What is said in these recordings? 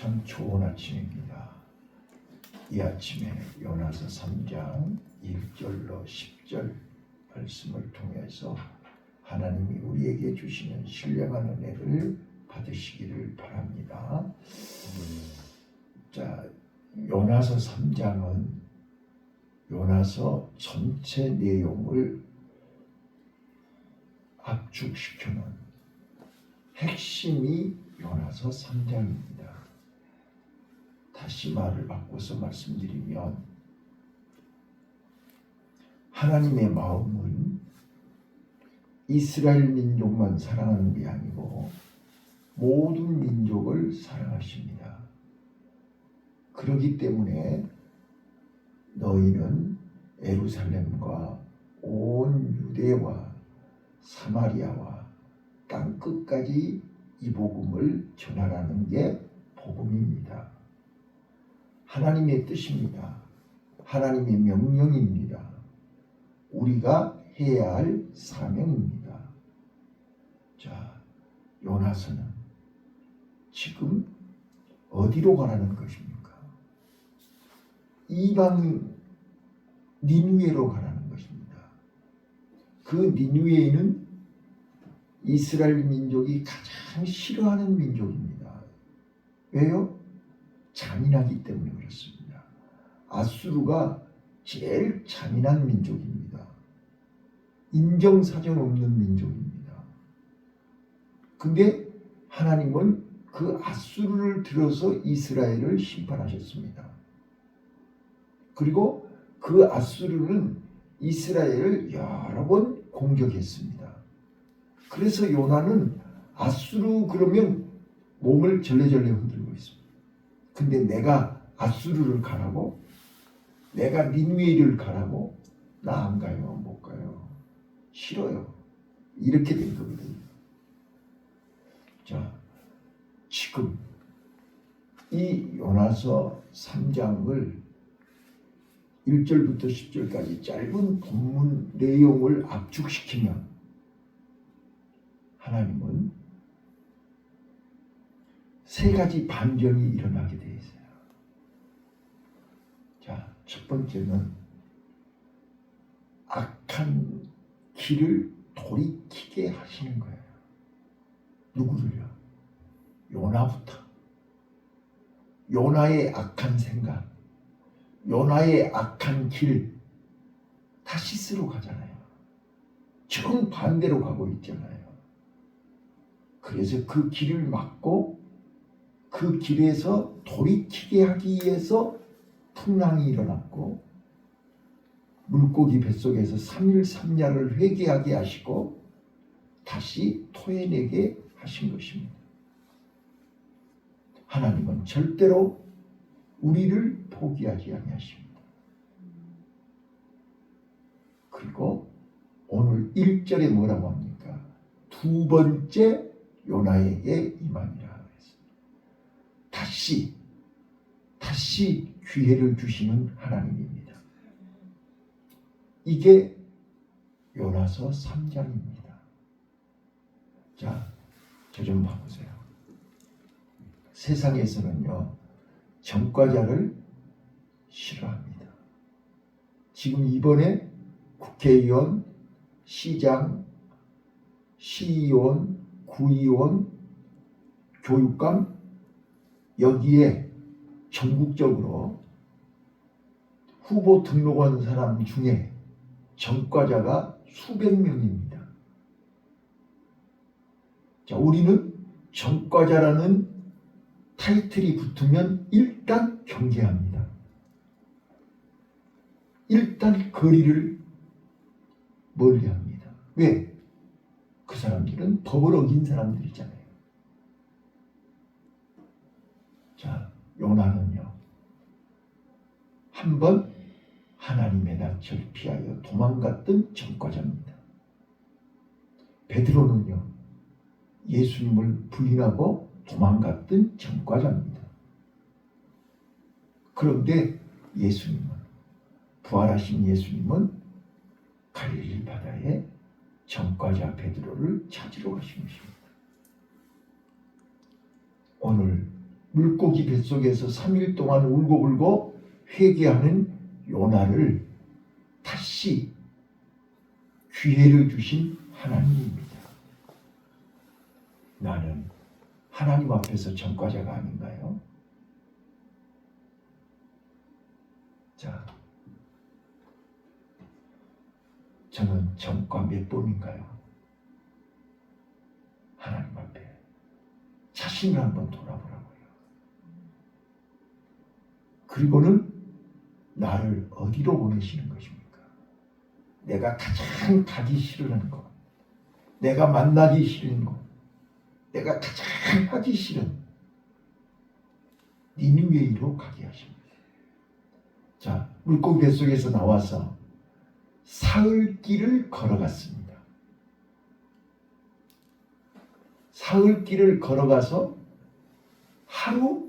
참 좋은 아침입니다. 이 아침에 요나서 3장 1절로 10절 말씀을 통해서 하나님이 우리에게 주시는 신령한 은혜를 받으시기를 바랍니다. 자, 요나서 3장은 요나서 전체 내용을 압축시켜놓은 핵심이 요나서 3장입니다. 다시 말을 바꿔서 말씀드리면 하나님의 마음은 이스라엘 민족만 사랑하는 게 아니고 모든 민족을 사랑하십니다. 그렇기 때문에 너희는 예루살렘과 온 유대와 사마리아와 땅끝까지 이 복음을 전하라는 게 복음입니다. 하나님의 뜻입니다. 하나님의 명령입니다. 우리가 해야 할 사명입니다. 자, 요나서는 지금 어디로 가라는 것입니까? 이방 니느웨로 가라는 것입니다. 그 니느웨는 이스라엘 민족이 가장 싫어하는 민족입니다. 왜요? 잔인하기 때문에 그렇습니다. 아수르가 제일 잔인한 민족입니다. 인정사정 없는 민족입니다. 근데 하나님은 그 아수르를 들어서 이스라엘을 심판하셨습니다. 그리고 그 아수르는 이스라엘을 여러 번 공격했습니다. 그래서 요나는 아수르 그러면 몸을 절레절레 흔들고 있습니다. 근데 내가 아수르를 가라고? 내가 니느웨를 가라고? 나 안 가요. 못 가요. 싫어요. 이렇게 된 거거든요. 자, 지금 이 요나서 3장을 1절부터 10절까지 짧은 본문 내용을 압축시키면 하나님은 세 가지 반전이 일어나게 되어 있어요. 자, 첫 번째는 악한 길을 돌이키게 하시는 거예요. 누구를요? 요나부터. 요나의 악한 생각, 요나의 악한 길, 타시스로 가잖아요. 정반대로 가고 있잖아요. 그래서 그 길을 막고 그 길에서 돌이키게 하기 위해서 풍랑이 일어났고 물고기 뱃속에서 3일 3야를 회개하게 하시고 다시 토해내게 하신 것입니다. 하나님은 절대로 우리를 포기하지 아니하십니다. 그리고 오늘 1절에 뭐라고 합니까? 두 번째 요나에게 임하니라. 다시 기회를 주시는 하나님입니다. 이게 요나서 3장입니다. 자, 저 좀 봐보세요. 세상에서는요, 전과자를 싫어합니다. 지금 이번에 국회의원, 시장, 시의원, 구의원, 교육감, 여기에 전국적으로 후보 등록한 사람 중에 전과자가 수백 명입니다. 자, 우리는 전과자라는 타이틀이 붙으면 일단 경계합니다. 일단 거리를 멀리합니다. 왜? 그 사람들은 법을 어긴 사람들이잖아요. 자, 요나는요, 한번 하나님의 낯을 피하여 도망갔던 전과자입니다. 베드로는요, 예수님을 부인하고 도망갔던 전과자입니다. 그런데 예수님은, 부활하신 예수님은 갈릴리 바다에 전과자 베드로를 찾으러 가신 것입니다. 오늘 물고기 뱃속에서 3일 동안 울고불고 회개하는 요나를 다시 기회를 주신 하나님입니다. 나는 하나님 앞에서 전과자가 아닌가요? 자, 저는 전과 몇 번인가요? 하나님 앞에 자신을 한번 돌아보라고요. 그리고는 나를 어디로 보내시는 것입니까? 내가 가장 가기 싫은 것, 내가 만나기 싫은 것, 내가 가장 하기 싫은 니느웨이로 가게 하십니다. 자, 물고기 뱃속에서 나와서 사흘 길을 걸어갔습니다. 사흘 길을 걸어가서 하루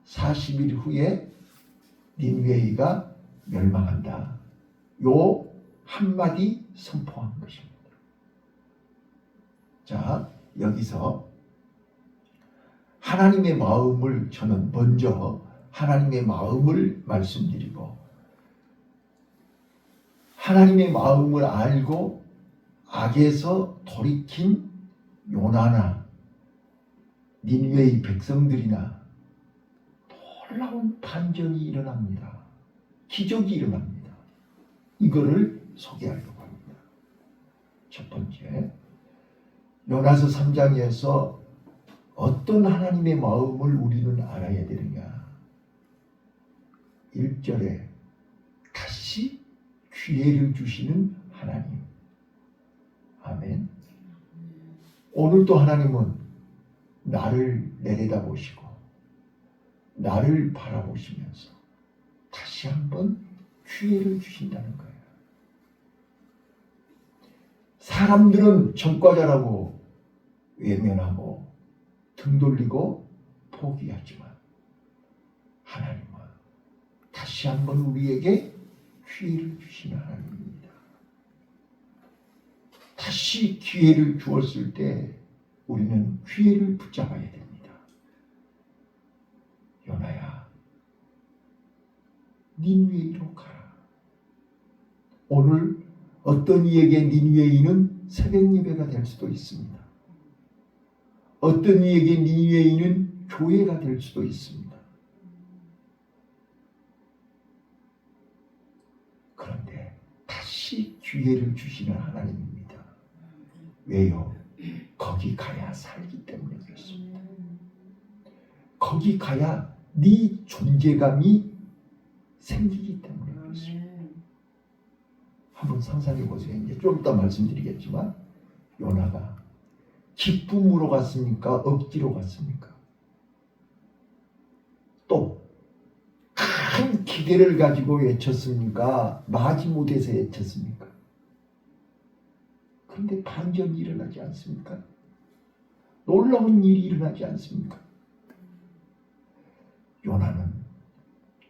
40일 후에 니느웨이가 멸망한다. 요 한마디 선포한 것입니다. 자, 여기서 하나님의 마음을 저는 먼저 하나님의 마음을 말씀드리고 하나님의 마음을 알고 악에서 돌이킨 요나나 니느웨이 백성들이나 놀라운 반전이 일어납니다. 기적이 일어납니다. 이거를 소개하려고 합니다. 첫 번째, 요나서 3장에서 어떤 하나님의 마음을 우리는 알아야 되느냐. 1절에 다시 기회를 주시는 하나님. 아멘. 오늘도 하나님은 나를 내려다보시고 나를 바라보시면서 다시 한번 기회를 주신다는 거예요. 사람들은 전과자라고 외면하고 등 돌리고 포기하지만 하나님은 다시 한번 우리에게 기회를 주시는 하나님입니다. 다시 기회를 주었을 때 우리는 기회를 붙잡아야 됩니다. 요나야, 니느웨이로 가라. 오늘 어떤 이에게 니느웨이는 새벽 예배가 될 수도 있습니다. 어떤 이에게 니느웨이는 교회가 될 수도 있습니다. 그런데 다시 기회를 주시는 하나님입니다. 왜요? 거기 가야 살기 때문에 그렇습니다. 거기 가야 네 존재감이 생기기 때문에 그렇습니다. 한번 상상해 보세요. 이제 좀 이따 말씀드리겠지만 요나가 기쁨으로 갔습니까? 억지로 갔습니까? 또 큰 기대를 가지고 외쳤습니까? 마지못해서 외쳤습니까? 그런데 반전이 일어나지 않습니까? 놀라운 일이 일어나지 않습니까? 요나는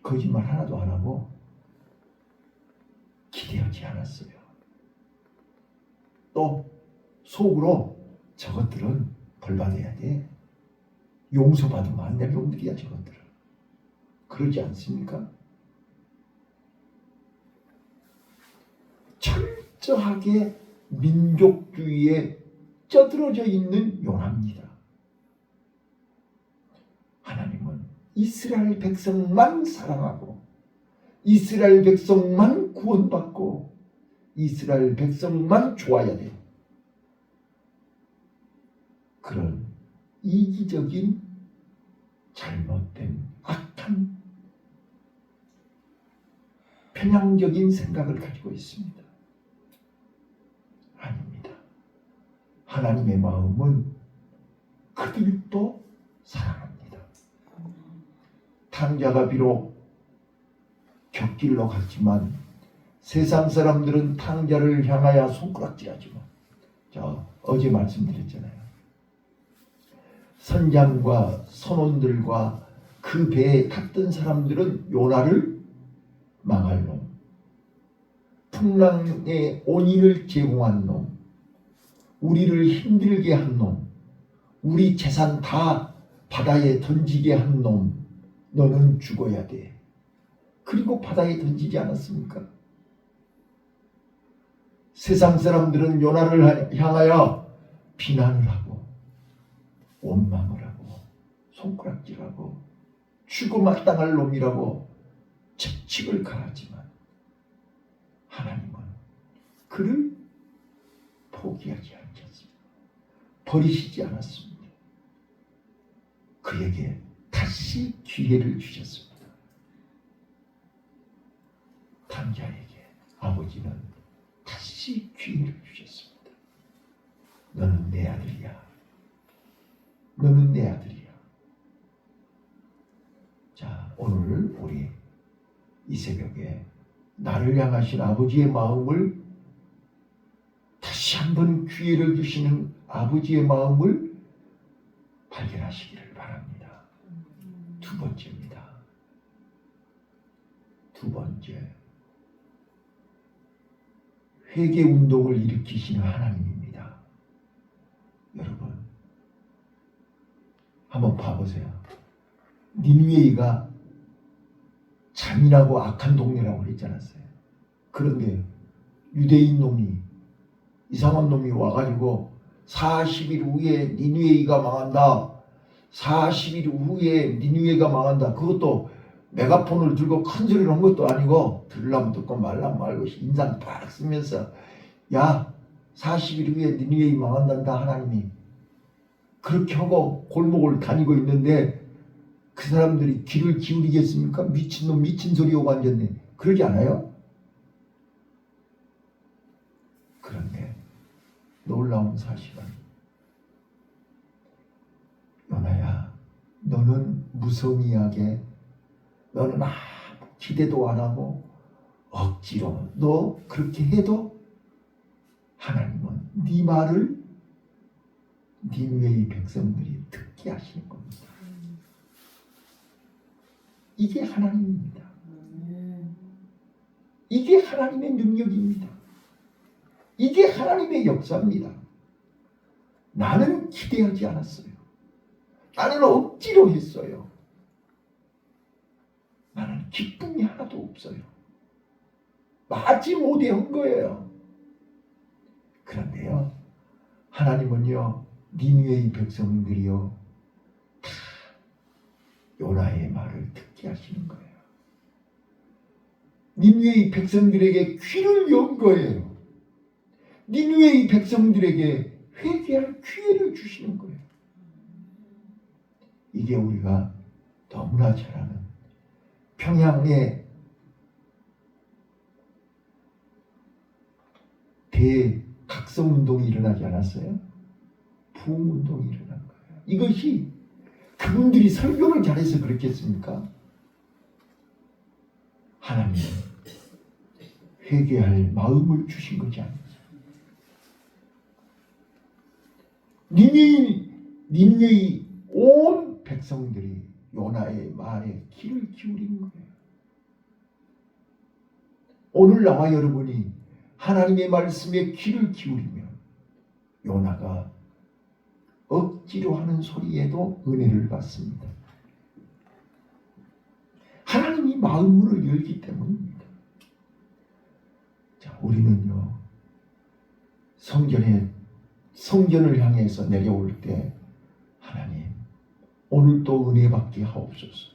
거짓말 하나도 안 하고 기대하지 않았어요. 또 속으로 저것들은 벌받아야 돼. 용서받으면 안 될 놈들이야 저것들은. 그러지 않습니까? 철저하게 민족주의에 쩌들어져 있는 요나입니다. 하나님은 이스라엘 백성만 사랑하고 이스라엘 백성만 구원받고 이스라엘 백성만 좋아야 돼요. 그런 이기적인 잘못된 악한 편향적인 생각을 가지고 있습니다. 아닙니다. 하나님의 마음은 그들도 사랑합니다. 탕자가 비록 곁길로 갔지만 세상 사람들은 탕자를 향하여 손가락질하지만 어제 말씀드렸잖아요. 선장과 선원들과 그 배에 탔던 사람들은 요나를 망할 놈, 풍랑의 온인을 제공한 놈, 우리를 힘들게 한 놈, 우리 재산 다 바다에 던지게 한 놈 너는 죽어야 돼. 그리고 바다에 던지지 않았습니까? 세상 사람들은 요나를 향하여 비난을 하고 원망을 하고 손가락질하고 죽어 마땅할 놈이라고 채찍을 가하지만 하나님은 그를 포기하지 않겠습니다. 버리시지 않았습니다. 그에게 다시 기회를 주셨습니다. 단자에게 아버지는 다시 기회를 주셨습니다. 너는 내 아들이야. 너는 내 아들이야. 자, 오늘 우리 이 새벽에 나를 향하신 아버지의 마음을 다시 한번 기회를 주시는 아버지의 마음을 발견하시기를 바랍니다. 두 번째입니다. 두 번째, 회개 운동을 일으키시는 하나님입니다. 여러분, 한번 봐보세요. 니느웨이가 잔인하고 악한 동네라고 그랬지 않았어요? 그런데 유대인 놈이, 이상한 놈이 와가지고 40일 후에 니느웨이가 망한다. 40일 후에 니느웨이가 망한다. 그것도 메가폰을 들고 큰 소리를 한 것도 아니고 들으려면 듣고 말라면 말고 인상 팍 쓰면서 야 40일 후에 니느웨이 망한단다 하나님이. 그렇게 하고 골목을 다니고 있는데 그 사람들이 귀를 기울이겠습니까? 미친놈 미친 소리 오고 앉았네. 그러지 않아요? 그런데 놀라운 사실은 요나야 너는 무성의하게 너는 아무 기대도 안 하고 억지로 너 그렇게 해도 하나님은 네 말을 니느웨이 백성들이 듣게 하시는 겁니다. 이게 하나님입니다. 이게 하나님의 능력입니다. 이게 하나님의 역사입니다. 나는 기대하지 않았어요. 나는 억지로 했어요. 나는 기쁨이 하나도 없어요. 마지 못해 한 거예요. 그런데요, 하나님은요, 니느웨이 백성들이요, 다 요나의 말을 듣게 하시는 거예요. 니느웨이 백성들에게 귀를 연 거예요. 니느웨이 백성들에게 회개할 기회를 주시는 거예요. 이게 우리가 너무나 잘 아는 평양에 대각성운동이 일어나지 않았어요? 부흥운동이 일어난 거예요. 이것이 그분들이 설교를 잘해서 그렇겠습니까? 하나님은 회개할 마음을 주신 거지 않습니까? 니느웨이 온 백성들이 요나의 말에 귀를 기울인 거예요. 오늘 나와 여러분이 하나님의 말씀에 귀를 기울이면 요나가 억지로 하는 소리에도 은혜를 받습니다. 하나님이 마음문을 열기 때문입니다. 자, 우리는요, 성전을 향해서 내려올 때 하나님 오늘도 은혜 받게 하옵소서.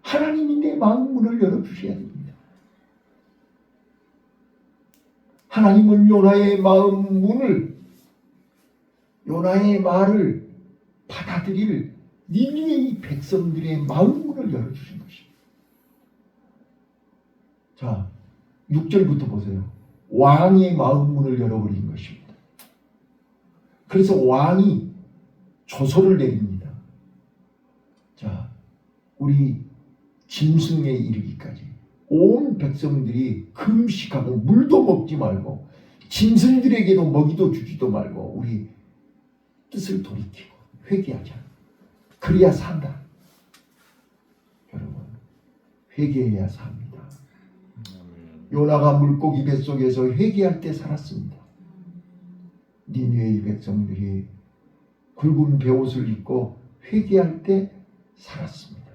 하나님이 내 마음문을 열어주셔야 됩니다. 하나님은 요나의 마음문을, 요나의 말을 받아들일 니느웨이 백성들의 마음문을 열어주신 것입니다. 자, 6절부터 보세요. 왕의 마음문을 열어버린 것입니다. 그래서 왕이 조서를 내립니다. 자, 우리 짐승에 이르기까지 온 백성들이 금식하고 물도 먹지 말고 짐승들에게도 먹이도 주지도 말고 우리 뜻을 돌이키고 회개하자. 그래야 산다. 여러분, 회개해야 삽니다. 요나가 물고기 뱃속에서 회개할 때 살았습니다. 니느웨이 백성들이 굵은 베옷을 입고 회개할 때 살았습니다.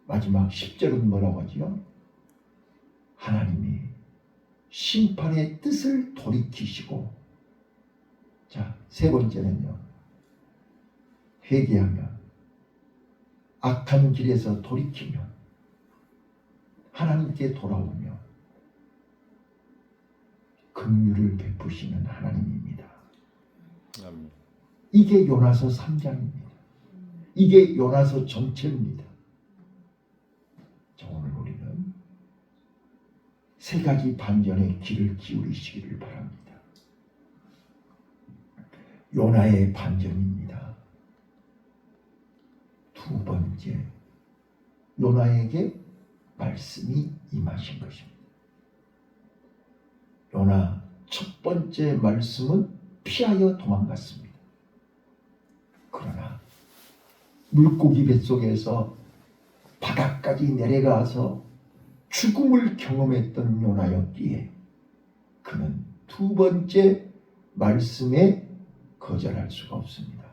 마지막 10절은 뭐라고 하죠? 하나님이 심판의 뜻을 돌이키시고, 자, 세 번째는요, 회개하며 악한 길에서 돌이키며 하나님께 돌아오며 긍휼을 베푸시는 하나님입니다. 아멘. 이게 요나서 3장입니다. 이게 요나서 전체입니다. 자, 오늘 우리는 세 가지 반전의 귀를 기울이시기를 바랍니다. 요나의 반전입니다. 두 번째, 요나에게 말씀이 임하신 것입니다. 요나 첫 번째 말씀은 피하여 도망갔습니다. 그러나 물고기 뱃속에서 바닥까지 내려가서 죽음을 경험했던 요나였기에 그는 두 번째 말씀에 거절할 수가 없습니다.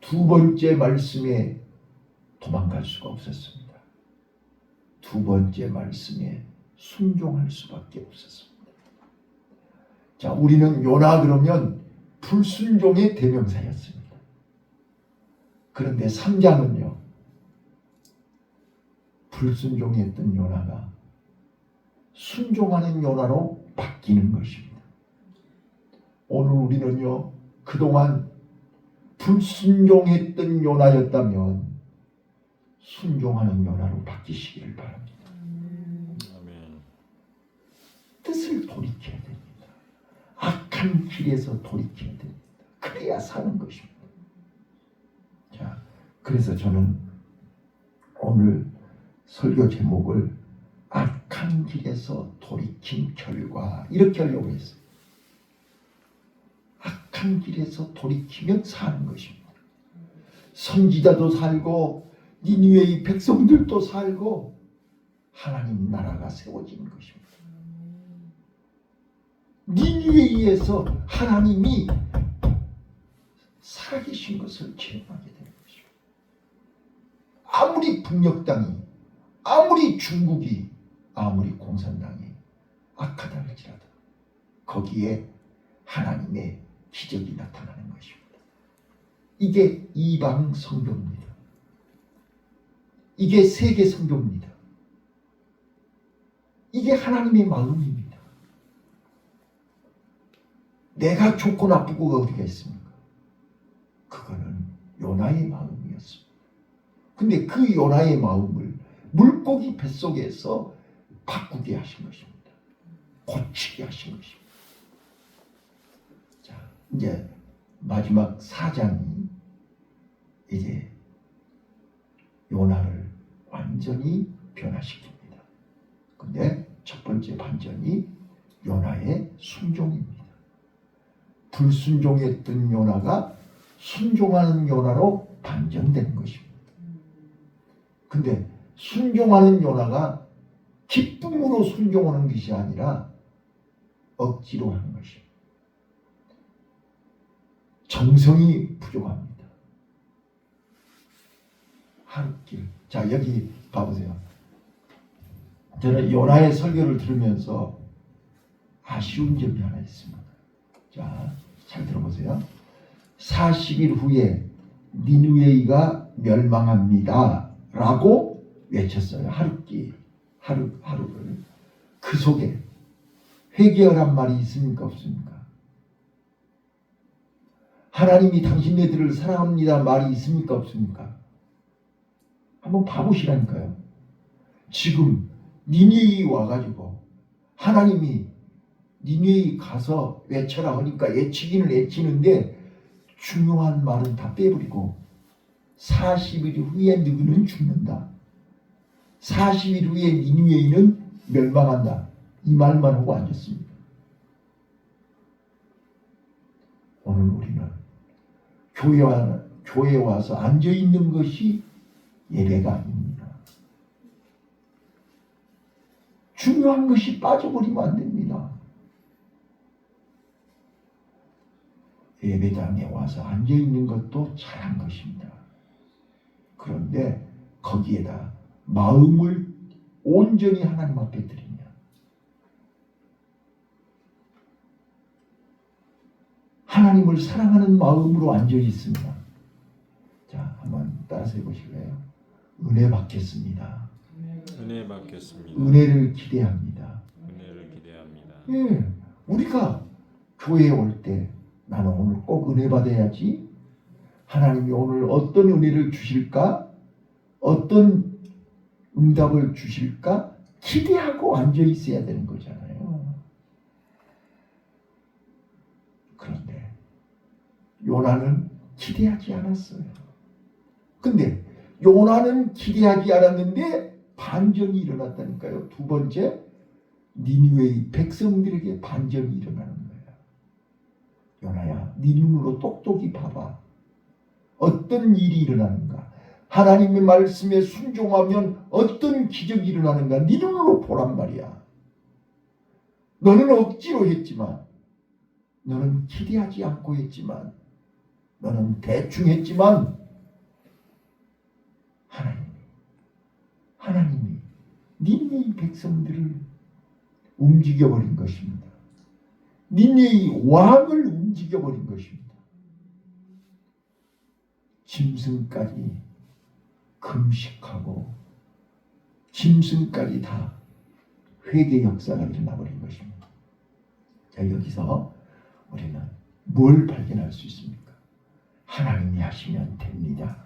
두 번째 말씀에 도망갈 수가 없었습니다. 두 번째 말씀에 순종할 수밖에 없었습니다. 자, 우리는 요나 그러면 불순종의 대명사였습니다. 그런데 3장은요, 불순종했던 요나가 순종하는 요나로 바뀌는 것입니다. 오늘 우리는요, 그동안 불순종했던 요나였다면 순종하는 요나로 바뀌시기를 바랍니다. 아멘. 뜻을 돌이켜야 됩니다. 악한 길에서 돌이켜야 됩니다. 그래야 사는 것입니다. 자, 그래서 저는 오늘 설교 제목을 악한 길에서 돌이킨 결과 이렇게 하려고 했어요. 악한 길에서 돌이키면 사는 것입니다. 선지자도 살고 니느웨의 백성들도 살고 하나님 나라가 세워지는 것입니다. 니느웨에서 하나님이 살아계신 것을 체험하게 되는 것입니다. 아무리 북녘 땅이, 아무리 중국이, 아무리 공산당이 악하다 할지라도 거기에 하나님의 기적이 나타나는 것입니다. 이게 이방 선교입니다. 이게 세계 선교입니다. 이게 하나님의 마음입니다. 내가 좋고 나쁘고가 어디가 있습니까? 그거는 요나의 마음이었습니다. 근데 그 요나의 마음을 물고기 뱃속에서 바꾸게 하신 것입니다. 고치게 하신 것입니다. 자, 이제 마지막 4장이 이제 요나를 완전히 변화시킵니다. 근데 첫 번째 반전이 요나의 순종입니다. 불순종했던 요나가 순종하는 요나로 반전된 것입니다. 근데 순종하는 요나가 기쁨으로 순종하는 것이 아니라 억지로 하는 것입니다. 정성이 부족합니다. 한 길. 자, 여기 봐보세요. 저는 요나의 설교를 들으면서 아쉬운 점이 하나 있습니다. 자, 잘 들어보세요. 40일 후에 니느웨이가 멸망합니다 라고 외쳤어요. 하루를. 그 속에 회개하란 말이 있습니까 없습니까? 하나님이 당신네들을 사랑합니다 말이 있습니까 없습니까? 한번 봐보시라니까요. 지금 니느웨이 와가지고 하나님이 니느웨이 가서 외쳐라 하니까 외치기는 외치는데 중요한 말은 다 빼버리고 40일 후에 누구는 죽는다. 40일 후에 니느웨이는 멸망한다. 이 말만 하고 앉았습니다. 오늘 우리는 교회에 와서 앉아있는 것이 예배가 아닙니다. 중요한 것이 빠져버리면 안 됩니다. 예배당에 와서 앉아 있는 것도 잘한 것입니다. 그런데 거기에다 마음을 온전히 하나님 앞에 드리면 하나님을 사랑하는 마음으로 앉아 있습니다. 자, 한번 따라서 해보실래요? 은혜 받겠습니다. 은혜 받겠습니다. 은혜를 기대합니다. 은혜를 기대합니다. 예, 우리가 교회에 올 때 나는 오늘 꼭 은혜 받아야지. 하나님이 오늘 어떤 은혜를 주실까? 어떤 응답을 주실까? 기대하고 앉아 있어야 되는 거잖아요. 그런데 요나는 기대하지 않았어요. 근데 요나는 기대하지 않았는데 반전이 일어났다니까요. 두 번째, 니느웨의 백성들에게 반전이 일어나는 거예요. 요나야, 네 눈으로 똑똑히 봐봐. 어떤 일이 일어나는가? 하나님의 말씀에 순종하면 어떤 기적이 일어나는가? 네 눈으로 보란 말이야. 너는 억지로 했지만, 너는 기대하지 않고 했지만, 너는 대충 했지만, 하나님이 니느웨의 백성들을 움직여버린 것입니다. 니느웨의 왕을 움직여버린 것입니다. 짐승까지 금식하고 짐승까지 다 회개 역사가 일어나버린 것입니다. 자, 여기서 우리는 뭘 발견할 수 있습니까? 하나님이 하시면 됩니다.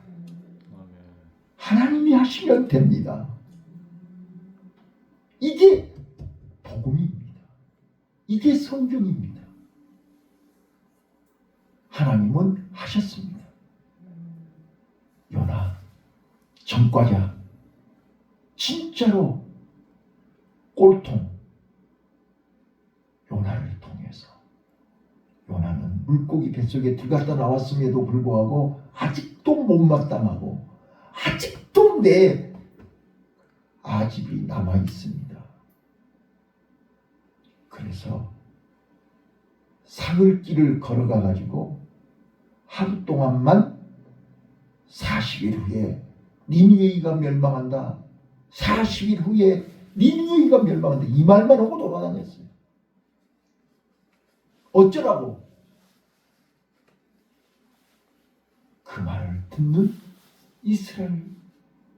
하나님이 하시면 됩니다. 이게 복음입니다. 이게 성경입니다. 하나님은 하셨습니다. 요나, 전과자, 진짜로 꼴통 요나를 통해서 요나는 물고기 뱃속에 들어갔다 나왔음에도 불구하고 아직도 못마땅하고 아직도 내 아집이 남아 있습니다. 그래서 사흘길을 걸어가 가지고 하루 동안만 40일 후에 니느웨이가 멸망한다. 40일 후에 니느웨이가 멸망한다. 이 말만 하고 돌아다녔어요. 어쩌라고? 그 말을 듣는 이스라엘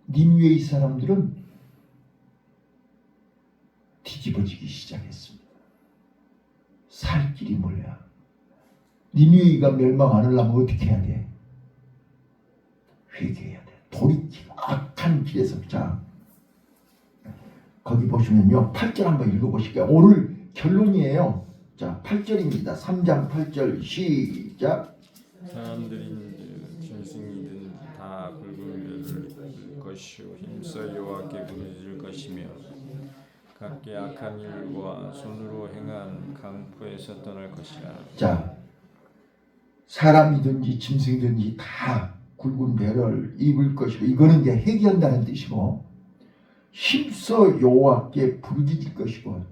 니느웨이 사람들은 뒤집어지기 시작했습니다. 살 길이 뭐야? 니느웨이가 멸망 안 하려면 어떻게 해야 돼? 회개해야 돼. 돌이키고 악한 길에서. 자, 거기 보시면요, 8절 한번 읽어보실게요. 오늘 결론이에요. 자, 8절입니다. 3장 8절 시작. 사람들인 짐승이든 다 붉은 멸을 입을 것이요 힘써 여호와께 부르짖을 것이며 각기 악한 일과 손으로 행한 강포에서 떠날 것이라. 자, 사람이든지 짐승이든지 다 굵은 배를 입을 것이고, 이거는 이제 회개한다는 뜻이고, 힘써 여호와께 부르짖을 것이고,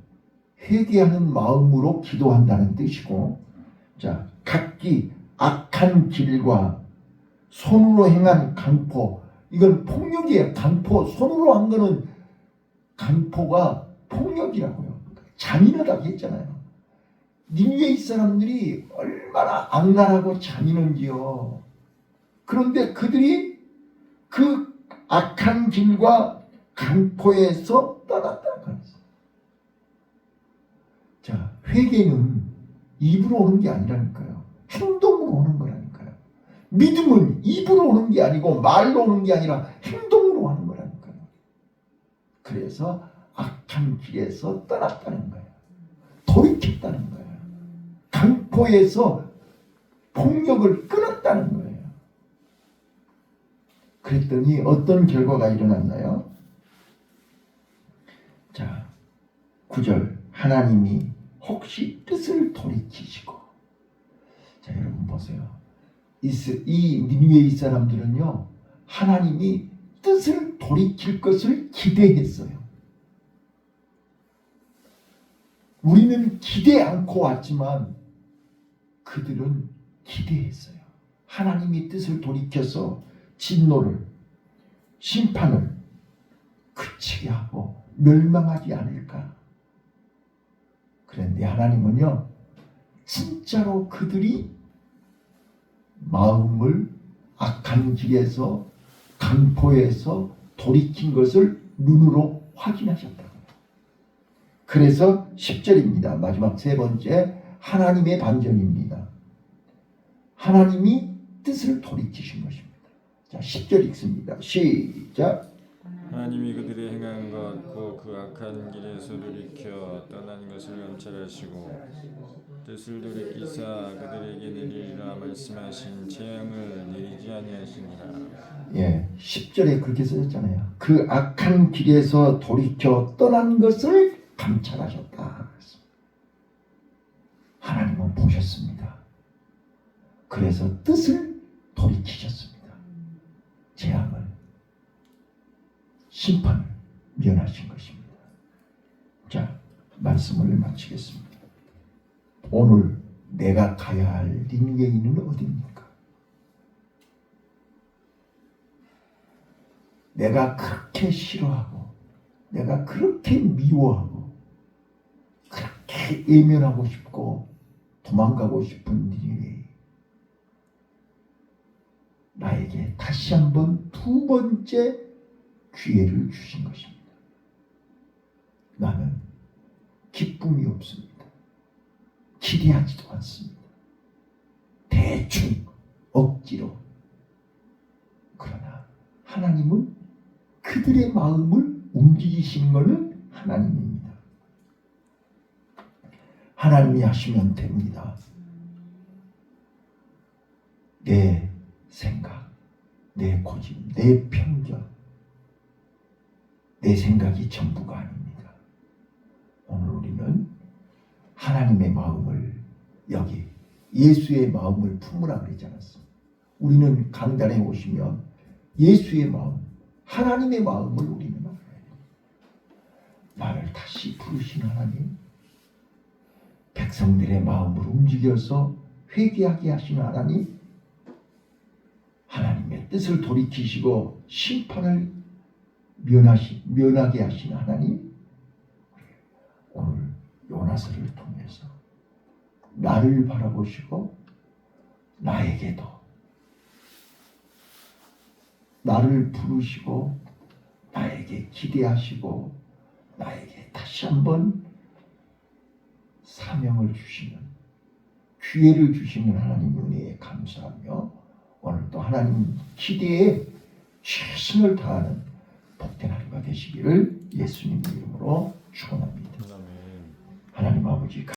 회개하는 마음으로 기도한다는 뜻이고, 자, 각기 악한 길과 손으로 행한 강포, 이건 폭력이에요. 강포, 손으로 한 거는 강포가 폭력이라고요. 잔인하다고 했잖아요. 니느웨이 사람들이 얼마나 악랄하고 잔인한지요. 그런데 그들이 그 악한 길과 강포에서 떠났다는 거예요. 자, 회개는 입으로 오는 게 아니라니까요. 행동으로 오는 거라니까요. 믿음은 입으로 오는 게 아니고 말로 오는 게 아니라 행동으로 하는 거라니까요. 그래서 악한 길에서 떠났다는 거예요. 돌이켰다는 거예요. 강포에서 폭력을 끊었다는 거예요. 그랬더니 어떤 결과가 일어났나요? 자, 9절. 하나님이 혹시 뜻을 돌이키시고. 자, 여러분 보세요. 이 니느웨이 사람들은요, 하나님이 뜻을 돌이킬 것을 기대했어요. 우리는 기대 않고 왔지만 그들은 기대했어요. 하나님이 뜻을 돌이켜서 진노를, 심판을 그치게 하고 멸망하지 않을까. 그런데 하나님은요, 진짜로 그들이 마음을 악한 길에서, 강포에서 돌이킨 것을 눈으로 확인하셨다고요. 그래서 10절입니다. 마지막 세 번째, 하나님의 반전입니다. 하나님이 뜻을 돌이키신 것입니다. 자, 10절 읽습니다. 시작. 하나님이 그들의 행한 것 곧 그 악한 길에서 돌이켜 떠난 것을 감찰하시고 뜻을 돌이키사 그들에게 내리리라 말씀하신 재앙을 내리지 아니하시니라. 예, 10절에 그렇게 써졌잖아요. 그 악한 길에서 돌이켜 떠난 것을 감찰하셨다. 하나님은 보셨습니다. 그래서 뜻을 돌이키셨습니다. 재앙을, 심판을 면하신 것입니다. 자, 말씀을 마치겠습니다. 오늘 내가 가야 할 니느웨이는 어디입니까? 내가 그렇게 싫어하고, 내가 그렇게 미워하고, 그렇게 예면하고 싶고 도망가고 싶은 니느웨이, 나에게 다시 한번 두 번째 기회를 주신 것입니다. 나는 기쁨이 없습니다. 기대하지도 않습니다. 대충 억지로. 그러나 하나님은 그들의 마음을 움직이시는 것은 하나님입니다. 하나님이 하시면 됩니다. 내 생각, 내 고집, 내 편견, 내 생각이 전부가 아닙니다. 오늘 우리는 하나님의 마음을, 여기 예수의 마음을 품으라 그러지 않았습니다. 우리는 강단에 오시면 예수의 마음, 하나님의 마음을 우리는 알아야 됩니다. 나를 다시 부르신 하나님, 백성들의 마음을 움직여서 회개하게 하시는 하나님, 하나님의 뜻을 돌이키시고 심판을 면하게 하시는 하나님, 오늘 요나서를 통해서 나를 바라보시고 나에게도 나를 부르시고 나에게 기대하시고 나에게 다시 한번 사명을 주시는, 기회를 주시는 하나님 은혜에 감사하며 오늘도 하나님 기대에 최선을 다하는 복된 하루가 되시기를 예수님의 이름으로 축원합니다. 아멘. 하나님 아버지